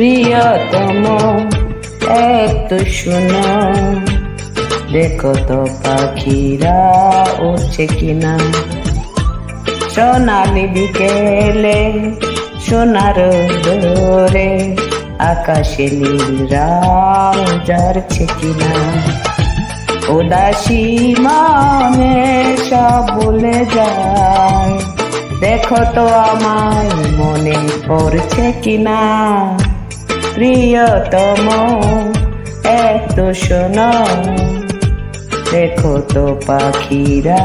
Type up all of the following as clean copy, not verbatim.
প্রিয়তম একটু শোনো, দেখো তো পাখিরা উঠছে কিনা। সোনালি বিকেলে সোনার দোরে আকাশে নীল রং ঝরছে কিনা। উদাসী মনে সব ভুলে যায়, দেখো তো আমায় মনে পড়ছে কিনা। প্রিয়তম একটু শোনো, দেখো তো পাখিরা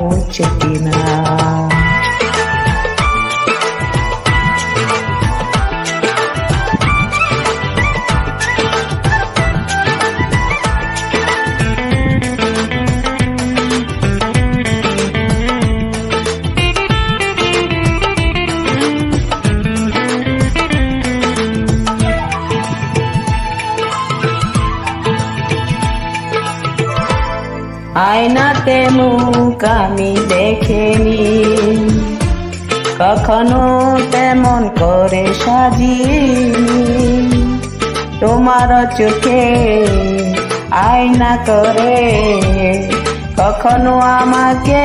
উঠছে কিনা। আয়নাতে মুখ আমি দেখিনি, কখনো তেমন করে সাজিনি। তোমার চোখে আয়না করে কখনো আমাকে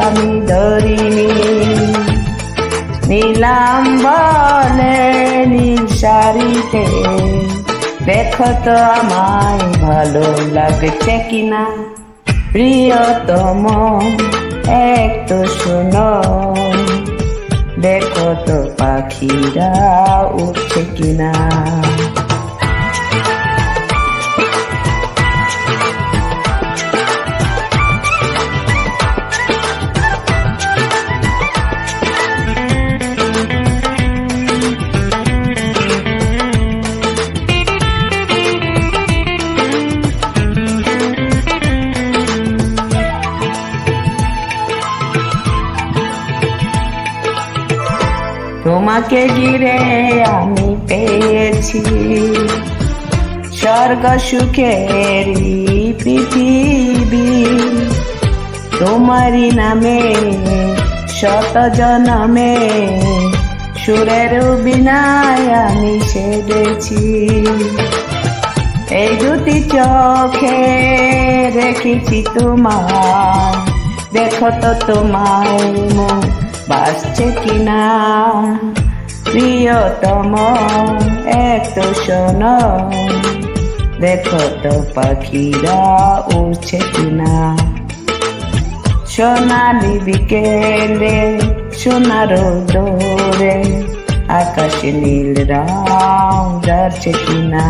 আমি ধরিনি। নিলাম বলে নীল শাড়িতে, দেখো তো আমায় ভালো লাগছে কিনা। প্রিয়তম একটু শোনো, দেখো তো পাখিরা উঠছে কিনা। তোমাকে ঘিরে আমি পেয়েছি স্বর্গ সুখের পৃথিবী। তোমারই নামে শত জনমে সুরের বিনায় আমি সেজেছি। এই দুটি চোখে রেখেছি তোমার, দেখো তো তোমার মুখ বাসছে কিনা। প্রিয়তম একটু শোনো, দেখো তো পাখিরা উড়ছে কিনা। সোনালি বিকেলে সোনার দোরে আকাশে নীল রং ঝরছে কিনা।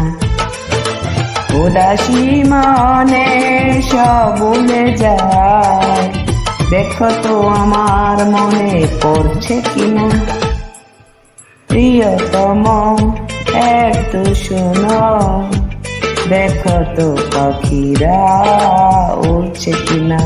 উদাসী মনে সব ভুলে যায়, দেখো তো আমার মনে পড়ছে কিনা। প্রিয়তম একটু শোনো, দেখো তো পাখিরা উড়ছে কিনা।